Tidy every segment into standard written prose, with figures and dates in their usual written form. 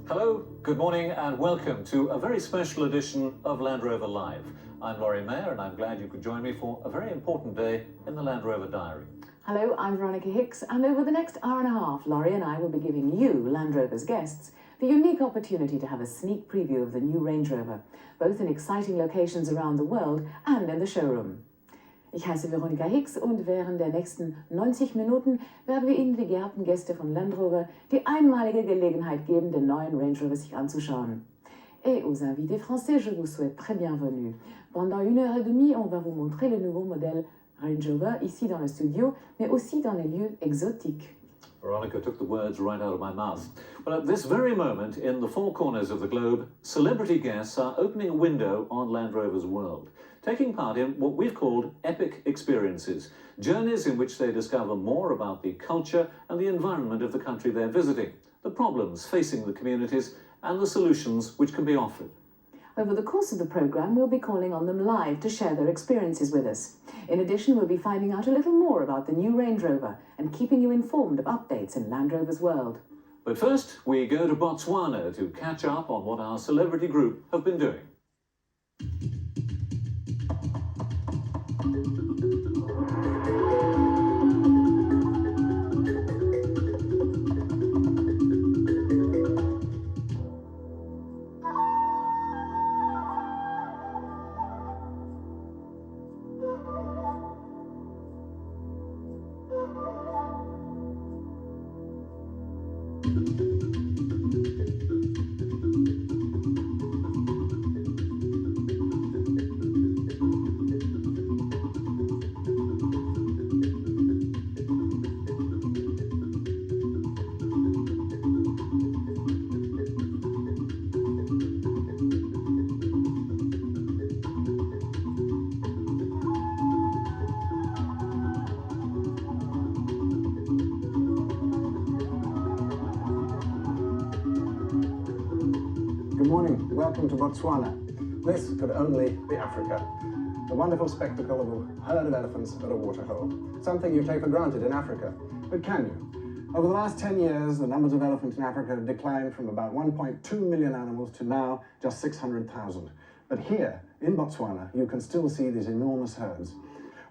Hello, good morning and welcome to a very special edition of Land Rover Live. I'm Laurie Mayer and I'm glad you could join me for a very important day in the Land Rover Diary. Hello, I'm Veronica Hicks, and over the next hour and a half, Laurie and I will be giving you, Land Rover's guests, the unique opportunity to have a sneak preview of the new Range Rover, both in exciting locations around the world and in the showroom. Ich heiße Veronica Hicks und während der nächsten 90 Minuten werden wir Ihnen, die geehrten Gäste von Land Rover, die einmalige Gelegenheit geben, den neuen Range Rover sich anzuschauen. Et aux invités français, je vous souhaite très bienvenue. Pendant 1h30, on va vous montrer le nouveau modèle Range Rover ici dans le studio, mais aussi dans les lieux exotiques. Veronica took the words right out of my mouth. Well, at this very moment, in the four corners of the globe, celebrity guests are opening a window on Land Rover's world, taking part in what we've called epic experiences, journeys in which they discover more about the culture and the environment of the country they're visiting, the problems facing the communities, and the solutions which can be offered. Over the course of the programme, we'll be calling on them live to share their experiences with us. In addition, we'll be finding out a little more about the new Range Rover and keeping you informed of updates in Land Rover's world. But first, we go to Botswana to catch up on what our celebrity group have been doing. Good morning, welcome to Botswana. This could only be Africa. The wonderful spectacle of a herd of elephants at a waterhole. Something you take for granted in Africa, but can you? Over the last 10 years, the numbers of elephants in Africa have declined from about 1.2 million animals to now just 600,000. But here, in Botswana, you can still see these enormous herds.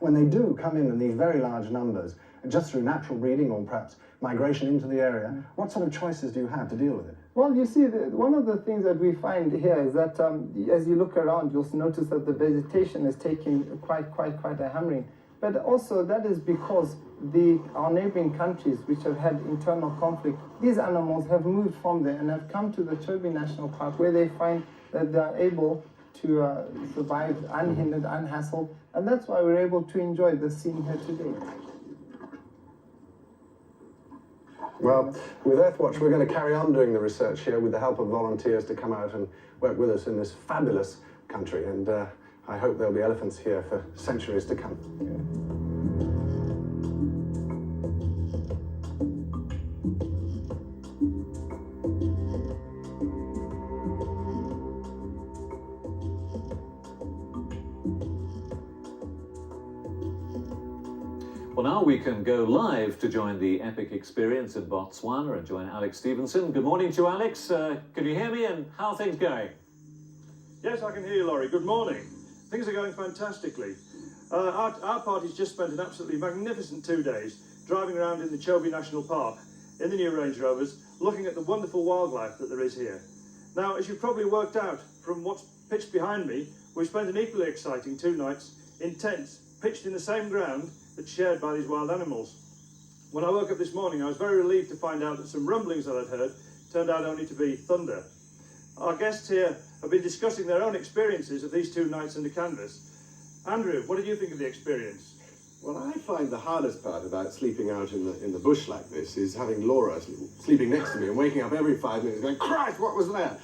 When they do come in these very large numbers, just through natural breeding or perhaps migration into the area, what sort of choices do you have to deal with it? Well, you see, one of the things that we find here is that as you look around, you'll notice that the vegetation is taking quite a hammering. But also that is because our neighboring countries, which have had internal conflict, these animals have moved from there and have come to the Chobe National Park, where they find that they are able to survive unhindered, unhassled, and that's why we're able to enjoy the scene here today. Well, with Earthwatch, we're going to carry on doing the research here with the help of volunteers to come out and work with us in this fabulous country. And I hope there'll be elephants here for centuries to come. Well, now we can go live to join the epic experience in Botswana and join Alex Stevenson. Good morning to you, Alex. Can you hear me and how are things going? Yes, I can hear you, Laurie. Good morning. Things are going fantastically. Our party's just spent an absolutely magnificent 2 days driving around in the Chobe National Park in the new Range Rovers, looking at the wonderful wildlife that there is here. Now, as you've probably worked out from what's pitched behind me, we've spent an equally exciting 2 nights in tents pitched in the same ground that's shared by these wild animals. When I woke up this morning, I was very relieved to find out that some rumblings that I'd heard turned out only to be thunder. Our guests here have been discussing their own experiences of these 2 nights under canvas. Andrew, what did you think of the experience? Well, I find the hardest part about sleeping out in the bush like this is having Laura sleeping next to me and waking up every 5 minutes going, Christ, what was that?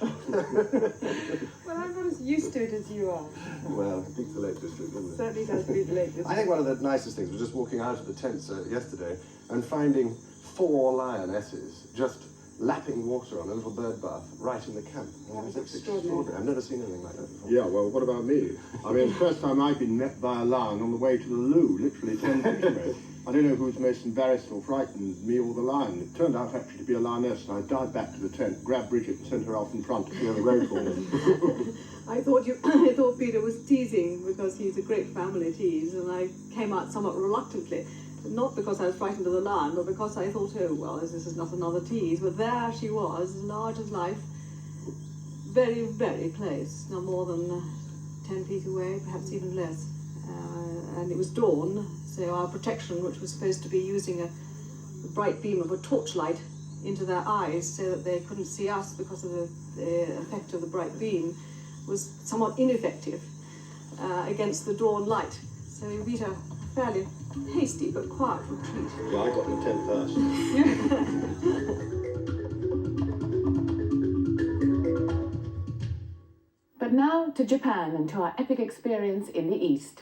Well, I'm not as used to it as you are. Well, it beats the Lake District, doesn't it? Certainly does beat the Lake District. I think one of the nicest things was just walking out of the tents yesterday and finding 4 lionesses just lapping water on a little bird bath right in the camp. That was extraordinary. I've never seen anything like that before. Yeah, well, what about me? I mean, the first time I've been met by a lion on the way to the loo, literally 10 feet away. I don't know who was most embarrassed or frightened, me or the lion. It turned out actually to be a lioness, and I dived back to the tent, grabbed Bridget and sent her off in front to clear the road for me. I thought Peter was teasing because he's a great family tease, and I came out somewhat reluctantly. Not because I was frightened of the lion, but because I thought, oh, well, this is not another tease. But there she was, large as life, very, very close, no more than 10 feet away, perhaps even less. And it was dawn, so our protection, which was supposed to be using a bright beam of a torchlight into their eyes so that they couldn't see us because of the effect of the bright beam, was somewhat ineffective against the dawn light. So we beat a fairly hasty but quiet retreat. Yeah, I got in the tent first. But now to Japan and to our epic experience in the East.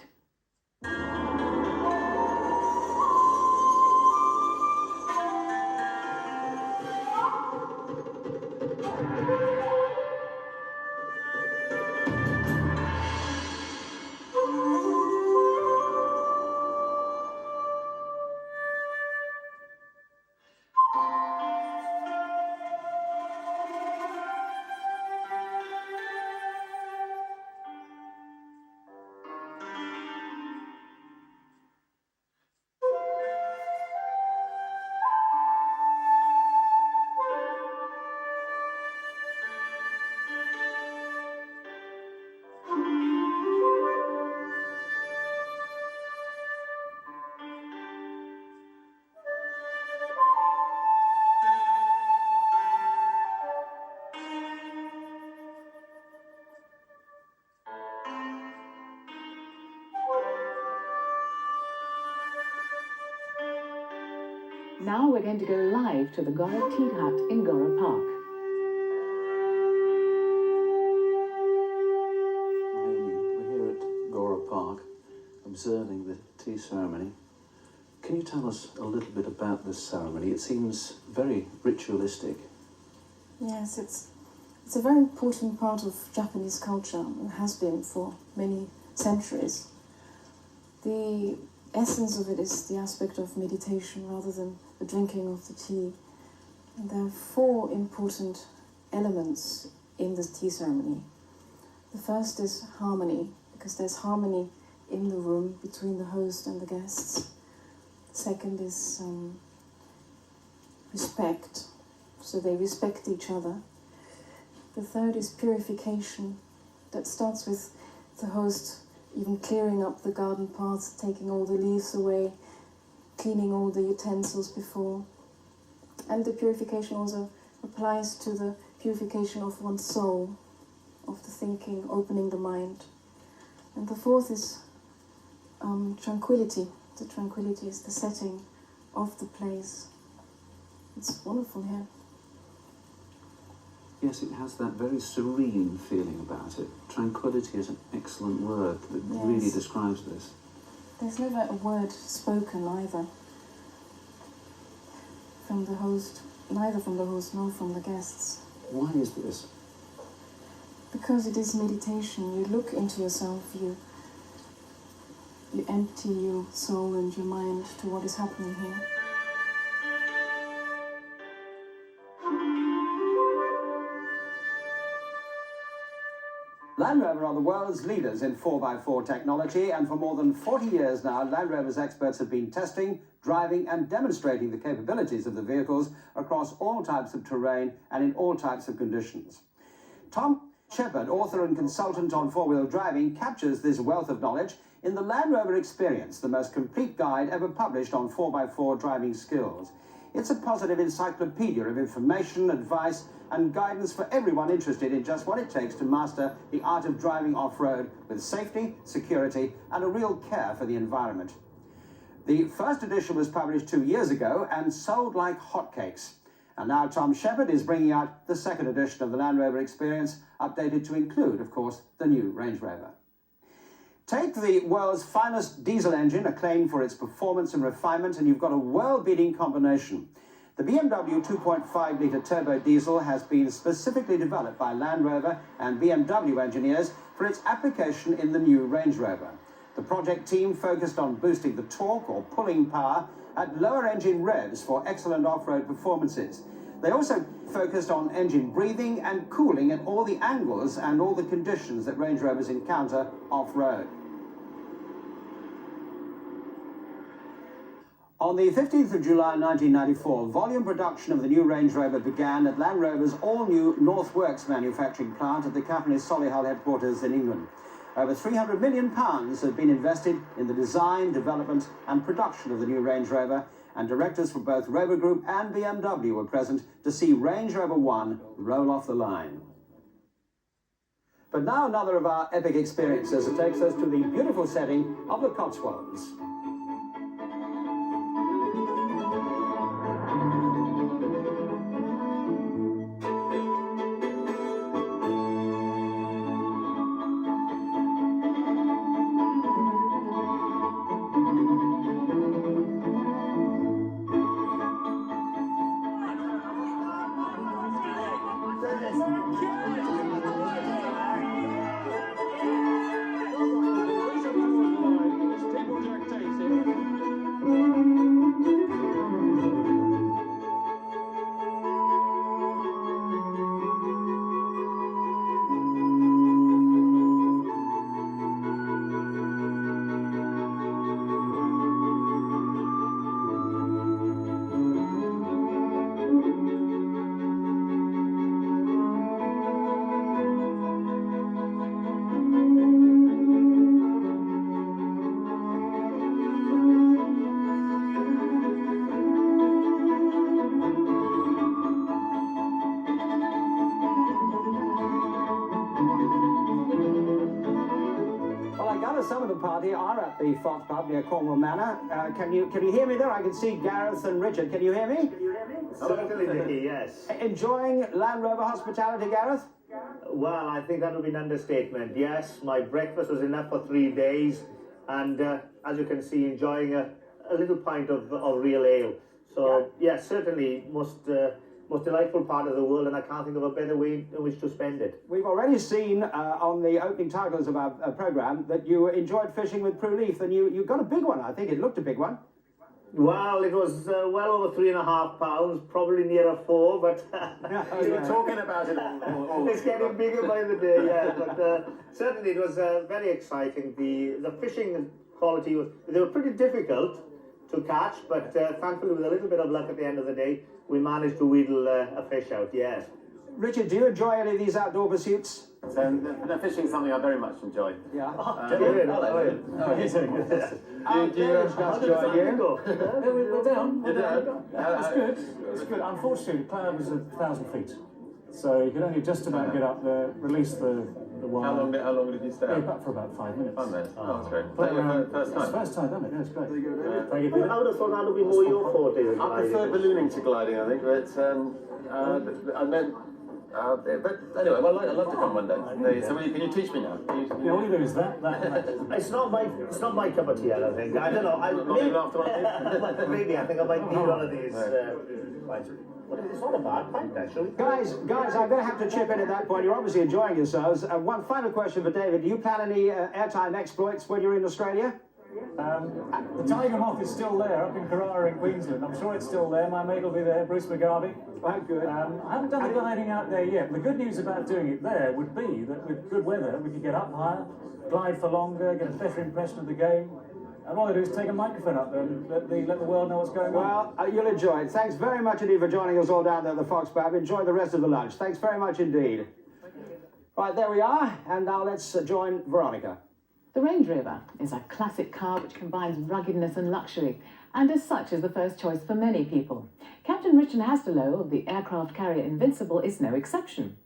Now we're going to go live to the Gora Tea Hut in Gora Park. We're here at Gora Park, observing the tea ceremony. Can you tell us a little bit about this ceremony? It seems very ritualistic. Yes, it's a very important part of Japanese culture and has been for many centuries. The essence of it is the aspect of meditation rather than the drinking of the tea. And there are 4 important elements in the tea ceremony. The first is harmony, because there's harmony in the room between the host and the guests. The second is respect, so they respect each other. The third is purification, that starts with the host even clearing up the garden paths, taking all the leaves away, cleaning all the utensils before. And the purification also applies to the purification of one's soul, of the thinking, opening the mind. And the fourth is tranquility. The tranquility is the setting of the place. It's wonderful here. Yes, it has that very serene feeling about it. Tranquility is an excellent word that really describes this. There's never a word spoken either from the host, neither from the host nor from the guests. Why is this? Because it is meditation. You look into yourself, you empty your soul and your mind to what is happening here. Land Rover are the world's leaders in 4x4 technology, and for more than 40 years now, Land Rover's experts have been testing, driving and demonstrating the capabilities of the vehicles across all types of terrain and in all types of conditions. Tom Shepard, author and consultant on four-wheel driving, captures this wealth of knowledge in the Land Rover Experience, the most complete guide ever published on 4x4 driving skills. It's a positive encyclopedia of information, advice and guidance for everyone interested in just what it takes to master the art of driving off-road with safety, security and a real care for the environment. The first edition was published 2 years ago and sold like hotcakes. And now Tom Shepard is bringing out the second edition of the Land Rover Experience, updated to include, of course, the new Range Rover. Take the world's finest diesel engine, acclaimed for its performance and refinement, and you've got a world-beating combination. The BMW 2.5-litre turbo diesel has been specifically developed by Land Rover and BMW engineers for its application in the new Range Rover. The project team focused on boosting the torque or pulling power at lower engine revs for excellent off-road performances. They also focused on engine breathing and cooling at all the angles and all the conditions that Range Rovers encounter off-road. On the 15th of July 1994, volume production of the new Range Rover began at Land Rover's all-new North Works manufacturing plant at the company's Solihull headquarters in England. Over £300 million have been invested in the design, development and production of the new Range Rover, and directors from both Rover Group and BMW were present to see Range Rover One roll off the line. But now another of our epic experiences that takes us to the beautiful setting of the Cotswolds. Some of the party are at the Fox Pub near Cornwall Manor. Can you hear me there? I can see Gareth and Richard. Can you hear me? Certainly, Nicky, yes. Enjoying Land Rover hospitality, Gareth? Well, I think that would be an understatement. Yes, my breakfast was enough for 3 days, and as you can see, enjoying a little pint of real ale. So, yes, certainly most delightful part of the world, and I can't think of a better way in which to spend it. We've already seen on the opening titles of our programme that you enjoyed fishing with Prue Leith, and you got a big one. I think it looked a big one. Well, it was well over 3.5 pounds, probably nearer 4, but You were talking about it all. it's getting bigger by the day, yeah. But certainly it was very exciting. The fishing quality they were pretty difficult to catch, but thankfully with a little bit of luck at the end of the day, we managed to wheedle a fish out, yeah. Richard, do you enjoy any of these outdoor pursuits? The fishing is something I very much enjoy. Yeah. We're down. You're down. It's good. It's good. Unfortunately, the cloud was 1,000 feet. So you could only just about get up there, release the wire. How long did you stay up? Up for about 5 minutes. 5 minutes. Oh, that's great. It's the first time, isn't it? Yeah, it's great. I would have thought that would be more your forte. I prefer ballooning to gliding, I think, but I meant. But anyway, well, I'd love to come one day. So can you teach me now? Yeah, all you do is that. It's not my cup of tea, I don't think. I don't know. Not even after one of these? Maybe, I think I might need one of these. But it's not a bad pint, actually. Guys, I'm going to have to chip in at that point. You're obviously enjoying yourselves. One final question for David. Do you plan any airtime exploits when you're in Australia? The Tiger Moth is still there up in Carrara in Queensland. I'm sure it's still there. My mate will be there, Bruce McGarvey. Oh, good. I haven't done the gliding out there yet. The good news about doing it there would be that with good weather, we could get up higher, glide for longer, get a better impression of the game. And all I do is take a microphone up there and let the world know what's going on. Well, you'll enjoy it. Thanks very much indeed for joining us all down there at the Fox Pub. Enjoy the rest of the lunch. Thanks very much indeed. Right, there we are. And now let's join Veronica. The Range Rover is a classic car which combines ruggedness and luxury, and as such is the first choice for many people. Captain Richard Hastelow of the aircraft carrier Invincible is no exception.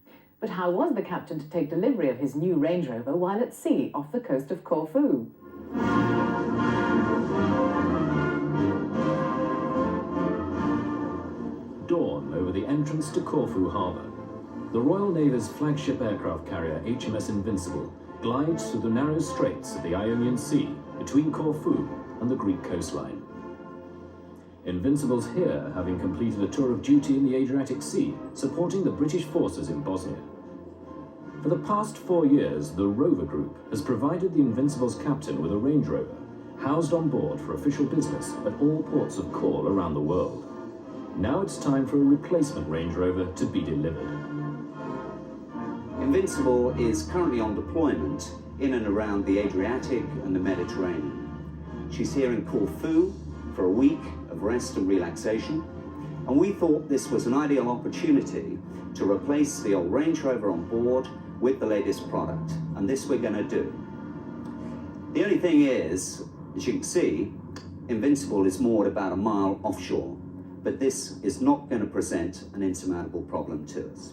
But how was the captain to take delivery of his new Range Rover while at sea off the coast of Corfu? Dawn over the entrance to Corfu harbour. The Royal Navy's flagship aircraft carrier HMS Invincible glides through the narrow straits of the Ionian Sea between Corfu and the Greek coastline. Invincible's here, having completed a tour of duty in the Adriatic Sea, supporting the British forces in Bosnia. For the past 4 years, the Rover Group has provided the Invincible's captain with a Range Rover, housed on board for official business at all ports of call around the world. Now it's time for a replacement Range Rover to be delivered. Invincible is currently on deployment in and around the Adriatic and the Mediterranean. She's here in Corfu for a week of rest and relaxation, and we thought this was an ideal opportunity to replace the old Range Rover on board with the latest product, and this we're going to do. The only thing is, as you can see, Invincible is moored about a mile offshore, but this is not going to present an insurmountable problem to us.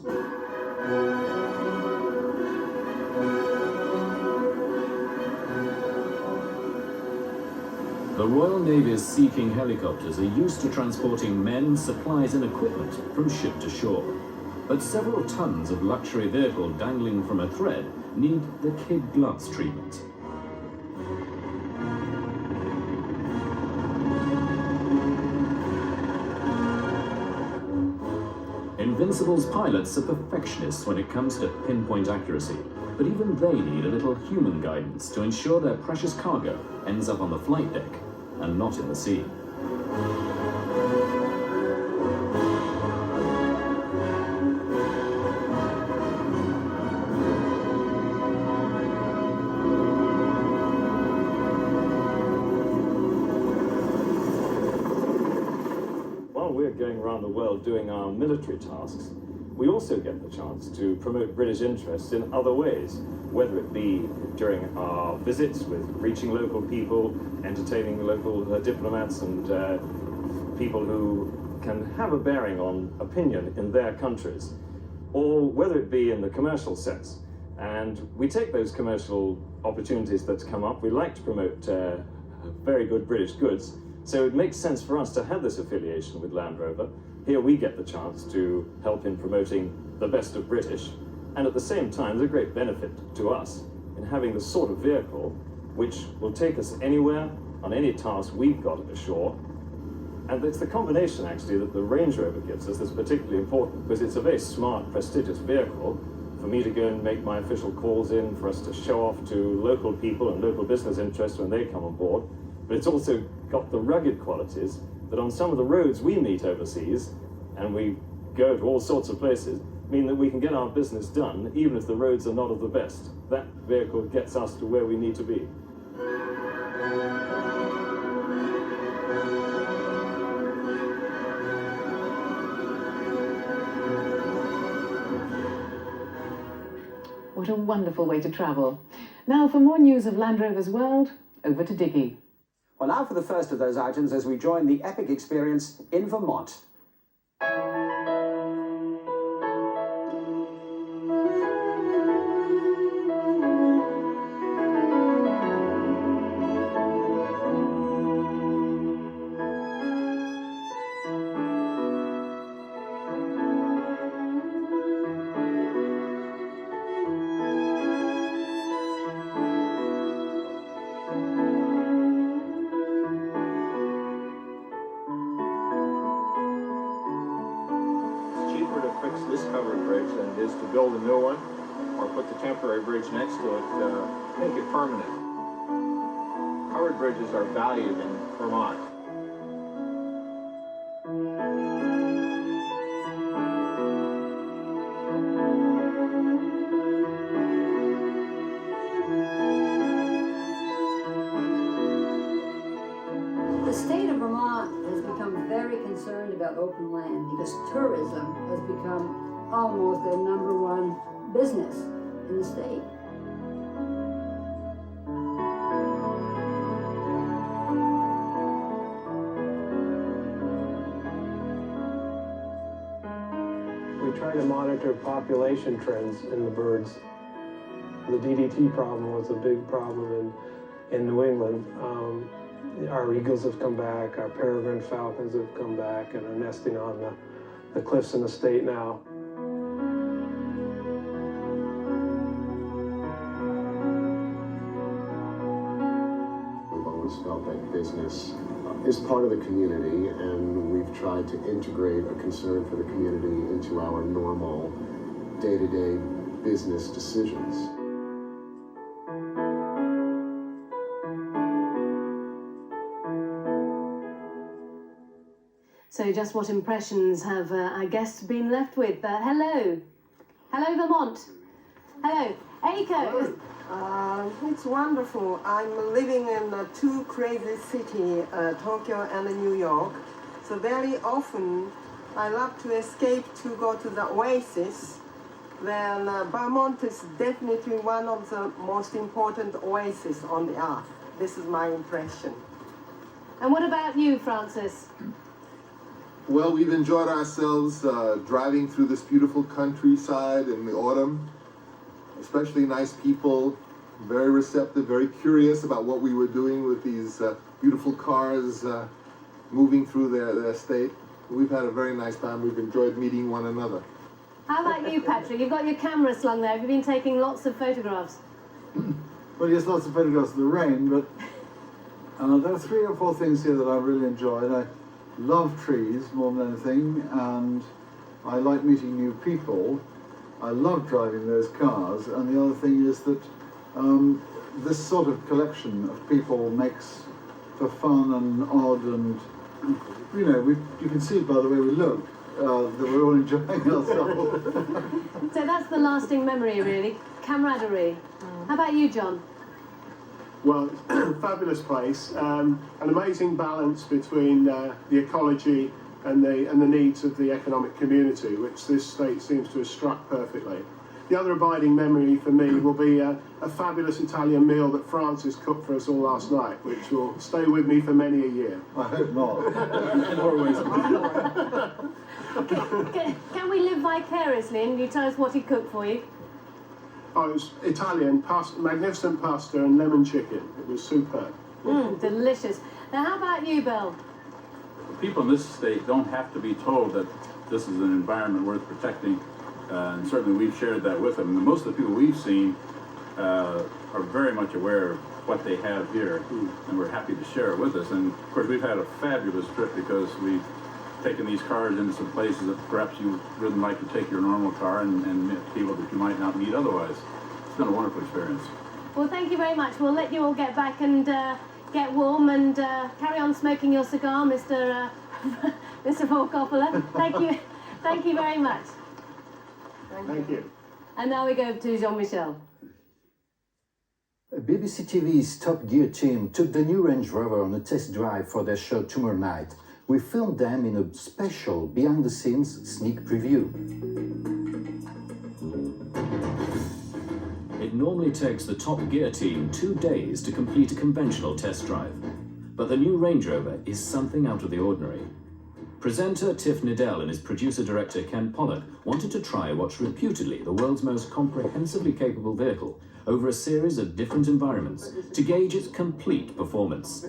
The Royal Navy's Sea King helicopters are used to transporting men, supplies and equipment from ship to shore. But several tons of luxury vehicle dangling from a thread need the kid gloves treatment. Invincible's pilots are perfectionists when it comes to pinpoint accuracy, but even they need a little human guidance to ensure their precious cargo ends up on the flight deck and not in the sea. While we're going around the world doing our military tasks, we also get the chance to promote British interests in other ways, whether it be during our visits with reaching local people, entertaining local diplomats and people who can have a bearing on opinion in their countries, or whether it be in the commercial sense. And we take those commercial opportunities that come up. We like to promote very good British goods, so it makes sense for us to have this affiliation with Land Rover. Here we get the chance to help in promoting the best of British, and at the same time there's a great benefit to us in having the sort of vehicle which will take us anywhere on any task we've got ashore. And it's the combination actually that the Range Rover gives us that's particularly important, because it's a very smart, prestigious vehicle for me to go and make my official calls in, for us to show off to local people and local business interests when they come on board. But it's also got the rugged qualities that on some of the roads we meet overseas, and we go to all sorts of places, mean that we can get our business done even if the roads are not of the best. That vehicle gets us to where we need to be. What a wonderful way to travel. Now for more news of Land Rover's world, over to Dickie. Well, now for the first of those items as we join the epic experience in Vermont. Fix this covered bridge than it is to build a new one or put the temporary bridge next to it to make it permanent. Covered bridges are valued in Vermont. The state of Vermont has become very concerned about open land because tourism has become almost their #1 business in the state. We try to monitor population trends in the birds. The DDT problem was a big problem in New England. Our eagles have come back, our peregrine falcons have come back and are nesting on the cliffs in the state now. We've always felt that business is part of the community, and we've tried to integrate a concern for the community into our normal day-to-day business decisions. just what impressions have our guests been left with. Hello. Hello, Vermont. Hello. Eiko. It's wonderful. I'm living in two crazy cities, Tokyo and New York. So very often I love to escape to go to the oasis. Then Vermont is definitely one of the most important oases on the earth. This is my impression. And what about you, Francis? Well, we've enjoyed ourselves driving through this beautiful countryside in the autumn. Especially nice people, very receptive, very curious about what we were doing with these beautiful cars moving through their state. We've had a very nice time. We've enjoyed meeting one another. How about you, Patrick? You've got your camera slung there. Have you been taking lots of photographs? Well, yes, lots of photographs of the rain, but there are 3 or 4 things here that I've really enjoyed. I love trees more than anything, and I like meeting new people. I love driving those cars, and the other thing is that this sort of collection of people makes for fun and odd, and you know, you can see by the way we look that we're all enjoying ourselves. So that's the lasting memory, really. Camaraderie. How about you, John? Well, fabulous place. An amazing balance between the ecology and the needs of the economic community, which this state seems to have struck perfectly. The other abiding memory for me will be a fabulous Italian meal that Francis cooked for us all last night, which will stay with me for many a year. I hope not. Can we live vicariously, and you tell us what he cooked for you? Oh, it was Italian, magnificent pasta and lemon chicken. It was superb. Delicious. Now, how about you, Bill? People in this state don't have to be told that this is an environment worth protecting, and certainly we've shared that with them. And most of the people we've seen are very much aware of what they have here, and we're happy to share it with us. And of course, we've had a fabulous trip because we've taken these cars into some places that perhaps you wouldn't like to take your normal car, and meet people that you might not meet otherwise. It's been a wonderful experience. Well, thank you very much. We'll let you all get back and get warm and carry on smoking your cigar, Mr. Mr. Volkoppola. Thank you very much. Thank you. And now we go to Jean-Michel. BBC TV's Top Gear team took the new Range Rover on a test drive for their show tomorrow night. We filmed them in a special behind-the-scenes sneak preview. It normally takes the Top Gear team 2 days to complete a conventional test drive. But the new Range Rover is something out of the ordinary. Presenter Tiff Niddell and his producer-director Ken Pollock wanted to try what's reputedly the world's most comprehensively capable vehicle over a series of different environments to gauge its complete performance.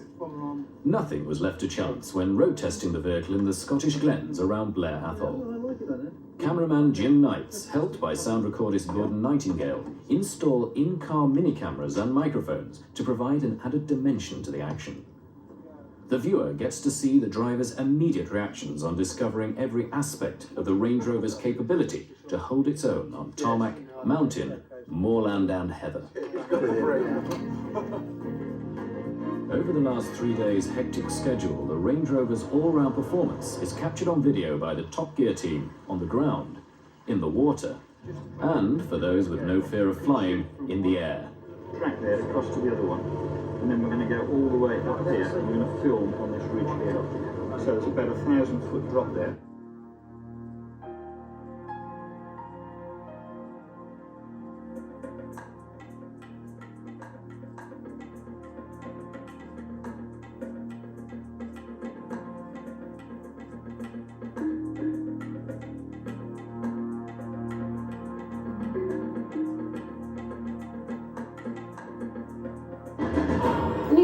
Nothing was left to chance when road testing the vehicle in the Scottish Glens around Blair Athol. Cameraman Jim Knights, helped by sound recordist Gordon Nightingale, install in-car mini-cameras and microphones to provide an added dimension to the action. The viewer gets to see the driver's immediate reactions on discovering every aspect of the Range Rover's capability to hold its own on tarmac, mountain, moorland and heather. Over the last 3 days' hectic schedule, the Range Rover's all-round performance is captured on video by the Top Gear team on the ground, in the water, and, for those with no fear of flying, in the air. Track there across to the other one, and then we're going to go all the way up here, and we're going to film on this ridge here. So it's about 1,000-foot drop there.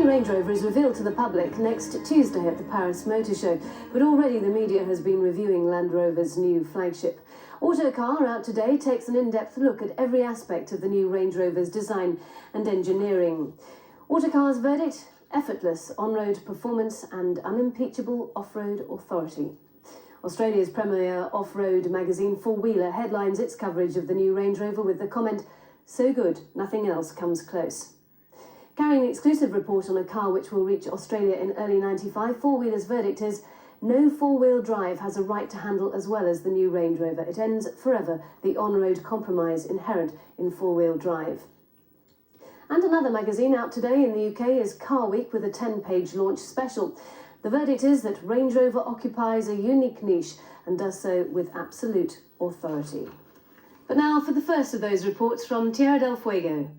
Range Rover is revealed to the public next Tuesday at the Paris Motor Show, but already the media has been reviewing Land Rover's new flagship. Autocar, out today, takes an in-depth look at every aspect of the new Range Rover's design and engineering. Autocar's verdict? Effortless on-road performance and unimpeachable off-road authority. Australia's premier off-road magazine Four Wheeler headlines its coverage of the new Range Rover with the comment, "So good, nothing else comes close." Carrying an exclusive report on a car which will reach Australia in early '95, Four Wheeler's verdict is No four-wheel drive has a right to handle as well as the new Range Rover. It ends forever the on-road compromise inherent in four-wheel drive. And another magazine out today in the UK is Car Week with a 10-page launch special. The verdict is that Range Rover occupies a unique niche and does so with absolute authority. But now for the first of those reports from Tierra del Fuego.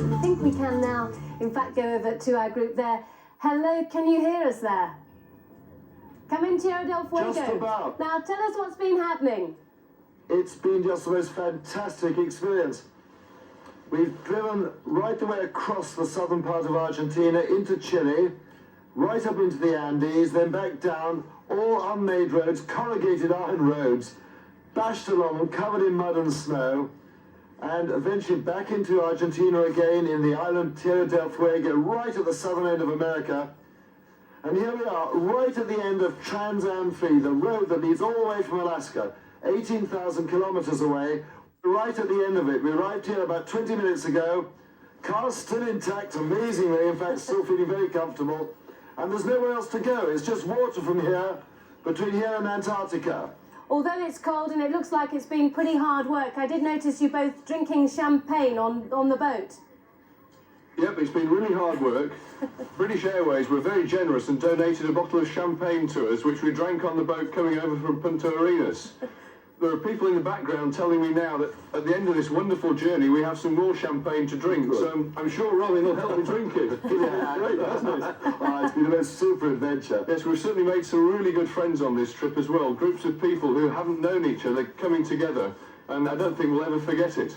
I think we can now, in fact, go over to our group there. Hello, can you hear us there? Come in, Tierra del Fuego. Just about. Now, tell us what's been happening. It's been just the most fantastic experience. We've driven right the way across the southern part of Argentina into Chile, right up into the Andes, then back down, all unmade roads, corrugated iron roads, bashed along and covered in mud and snow, and eventually back into Argentina again in the island Tierra del Fuego, right at the southern end of America. And here we are, right at the end of Trans-Am 3, the road that leads all the way from Alaska, 18,000 kilometers away. Right at the end of it. We arrived here about 20 minutes ago. Car's still intact, amazingly, in fact, still feeling very comfortable. And there's nowhere else to go. It's just water from here, between here and Antarctica. Although it's cold and it looks like it's been pretty hard work, I did notice you both drinking champagne on the boat. Yep, it's been really hard work. British Airways were very generous and donated a bottle of champagne to us, which we drank on the boat coming over from Punta Arenas. There are people in the background telling me now that at the end of this wonderful journey we have some more champagne to drink, so I'm sure Robin will help me drink it. Yeah, great, hasn't it? It's been a super adventure. Yes, we've certainly made some really good friends on this trip as well. Groups of people who haven't known each other coming together, and I don't think we'll ever forget it.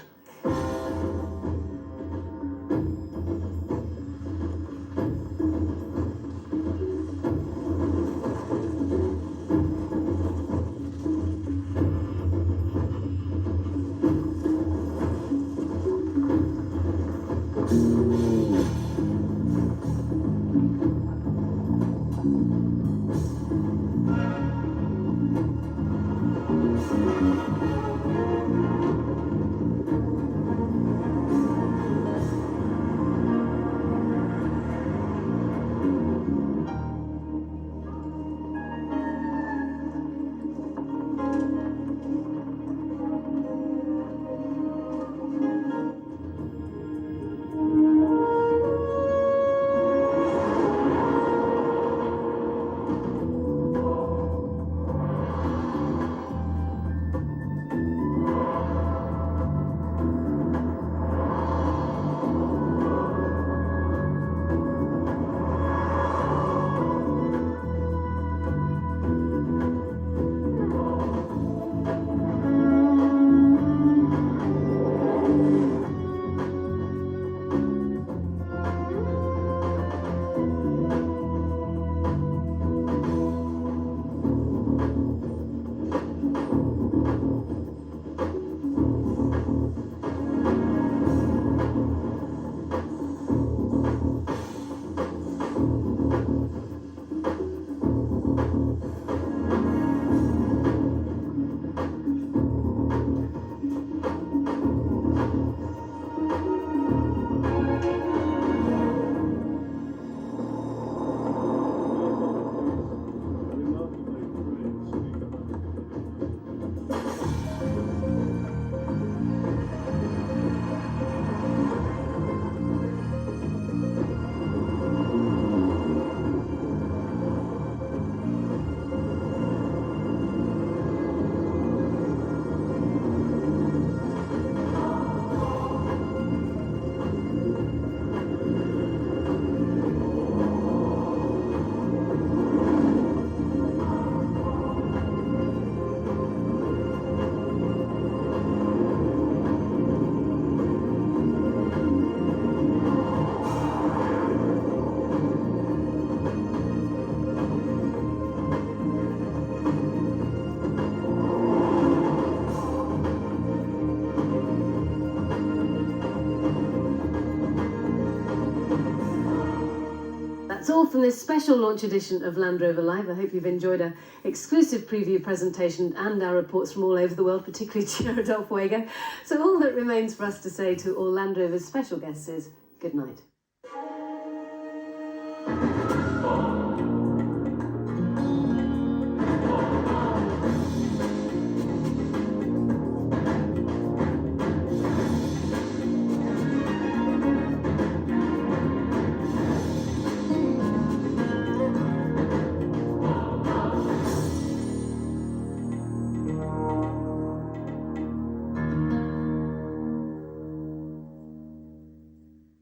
from this special launch edition of Land Rover Live. I hope you've enjoyed our exclusive preview presentation and our reports from all over the world, particularly Gerard Wager. So all that remains for us to say to all Land Rover's special guests is good night.